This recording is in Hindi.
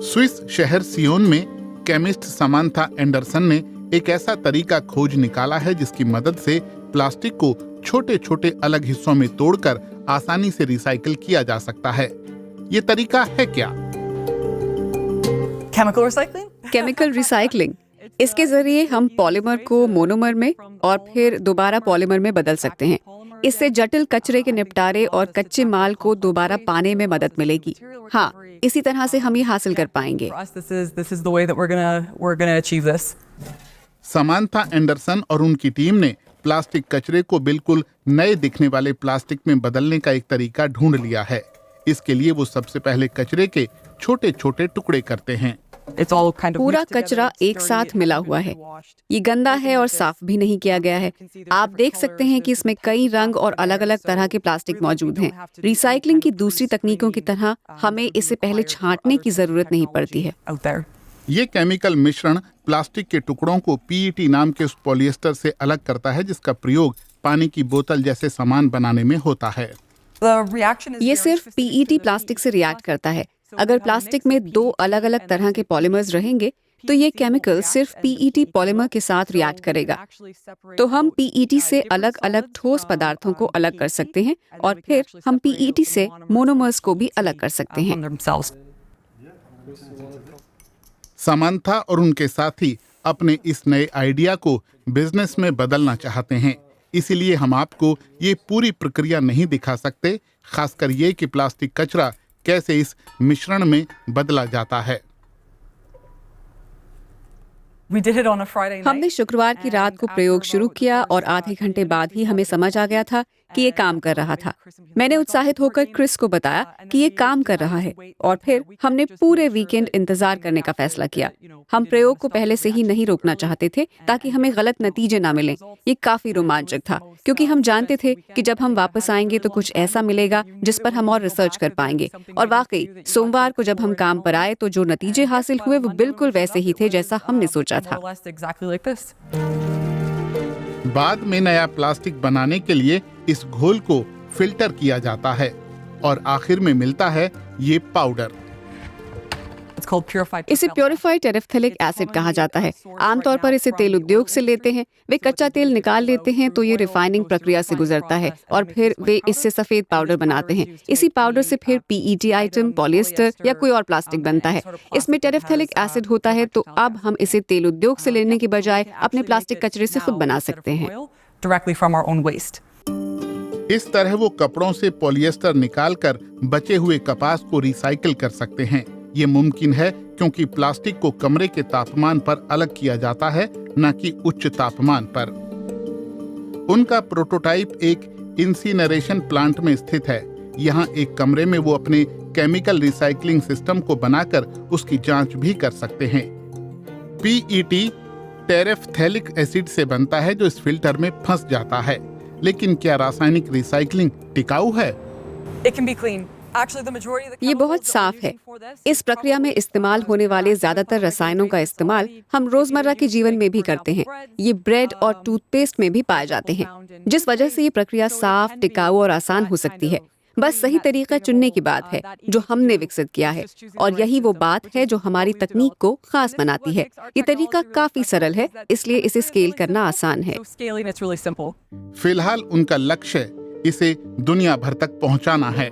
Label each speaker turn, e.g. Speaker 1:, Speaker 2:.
Speaker 1: स्विस शहर सियोन में केमिस्ट समांथा एंडरसन ने एक ऐसा तरीका खोज निकाला है जिसकी मदद से प्लास्टिक को छोटे छोटे अलग हिस्सों में तोड़कर आसानी से रिसाइकिल किया जा सकता है। ये तरीका है क्या?
Speaker 2: Chemical recycling. इसके जरिए हम पॉलीमर को मोनोमर में और फिर दोबारा पॉलीमर में बदल सकते हैं। इससे जटिल कचरे के निपटारे और कच्चे माल को दोबारा पाने में मदद मिलेगी। हाँ, इसी तरह से हम ये हासिल कर पाएंगे।
Speaker 1: समांथा एंडरसन और उनकी टीम ने प्लास्टिक कचरे को बिल्कुल नए दिखने वाले प्लास्टिक में बदलने का एक तरीका ढूंढ लिया है। इसके लिए वो सबसे पहले कचरे के छोटे छोटे टुकड़े करते हैं।
Speaker 2: पूरा कचरा एक साथ मिला हुआ है। ये गंदा है और साफ भी नहीं किया गया है। आप देख सकते हैं कि इसमें कई रंग और अलग अलग तरह के प्लास्टिक मौजूद हैं। रिसाइकलिंग की दूसरी तकनीकों की तरह हमें इसे पहले छांटने की जरूरत नहीं पड़ती है।
Speaker 1: ये केमिकल मिश्रण प्लास्टिक के टुकड़ों को पीईटी नाम के उस पॉलिएस्टर से अलग करता है जिसका प्रयोग पानी की बोतल जैसे सामान बनाने में होता है।
Speaker 2: ये सिर्फ पीईटी प्लास्टिक से रिएक्ट करता है। अगर प्लास्टिक में दो अलग अलग तरह के पॉलीमर्स रहेंगे तो ये केमिकल सिर्फ पीईटी पॉलीमर के साथ रिएक्ट करेगा। तो हम पीईटी से अलग अलग ठोस पदार्थों को अलग कर सकते हैं और फिर हम पीईटी से मोनोमर्स को भी अलग कर सकते हैं।
Speaker 1: समांथा और उनके साथी अपने इस नए आइडिया को बिजनेस में बदलना चाहते हैं। इसीलिए हम आपको ये पूरी प्रक्रिया नहीं दिखा सकते, खासकर ये कि प्लास्टिक कचरा कैसे इस मिश्रण में बदला जाता है।
Speaker 2: हमने शुक्रवार की रात को प्रयोग शुरू किया और आधे घंटे बाद ही हमें समझ आ गया था कि ये काम कर रहा था। मैंने उत्साहित होकर क्रिस को बताया कि ये काम कर रहा है और फिर हमने पूरे वीकेंड इंतजार करने का फैसला किया। हम प्रयोग को पहले से ही नहीं रोकना चाहते थे ताकि हमें गलत नतीजे ना मिलें। ये काफी रोमांचक था क्योंकि हम जानते थे कि जब हम वापस आएंगे तो कुछ ऐसा मिलेगा जिस पर हम और रिसर्च कर पाएंगे। और वाकई सोमवार को जब हम काम पर आए तो जो नतीजे हासिल हुए वो बिल्कुल वैसे ही थे जैसा हमने सोचा था।
Speaker 1: बाद में नया प्लास्टिक बनाने के लिए इस घोल को फिल्टर किया जाता है और आखिर में मिलता है ये पाउडर।
Speaker 2: इसे प्योरीफाइड टेरेफ्थैलिक एसिड कहा जाता है। आमतौर पर इसे तेल उद्योग से लेते हैं। वे कच्चा तेल निकाल लेते हैं तो ये रिफाइनिंग प्रक्रिया से गुजरता है और फिर वे इससे सफेद पाउडर बनाते हैं। इसी पाउडर से फिर पीईटी आइटम, पॉलिएस्टर या कोई और प्लास्टिक बनता है। इसमें टेरेफ्थैलिक एसिड होता है तो अब हम इसे तेल उद्योग से लेने के बजाय अपने प्लास्टिक कचरे से खुद बना सकते हैं।
Speaker 1: इस तरह वो कपड़ों से पॉलिएस्टर निकालकर बचे हुए कपास को रिसाइकिल कर सकते हैं। ये मुमकिन है क्योंकि प्लास्टिक को कमरे के तापमान पर अलग किया जाता है, न कि उच्च तापमान पर। उनका प्रोटोटाइप एक इंसिनरेशन प्लांट में स्थित है। यहाँ एक कमरे में वो अपने केमिकल रिसाइकलिंग सिस्टम को बनाकर उसकी जांच भी कर सकते हैं। पीईटी टेरेफ्थैलिक एसिड से बनता है जो इस फिल्टर में फंस जाता है। लेकिन क्या रासायनिक रिसाइकलिंग टिकाऊ है?
Speaker 2: ये बहुत साफ है। इस प्रक्रिया में इस्तेमाल होने वाले ज्यादातर रसायनों का इस्तेमाल हम रोजमर्रा के जीवन में भी करते हैं। ये ब्रेड और टूथपेस्ट में भी पाए जाते हैं, जिस वजह से ये प्रक्रिया साफ, टिकाऊ और आसान हो सकती है। बस सही तरीका चुनने की बात है जो हमने विकसित किया है और यही वो बात है जो हमारी तकनीक को खास बनाती है। ये तरीका काफी सरल है, इसलिए इसे स्केल करना आसान है।
Speaker 1: फिलहाल उनका लक्ष्य इसे दुनिया भर तक पहुंचाना है।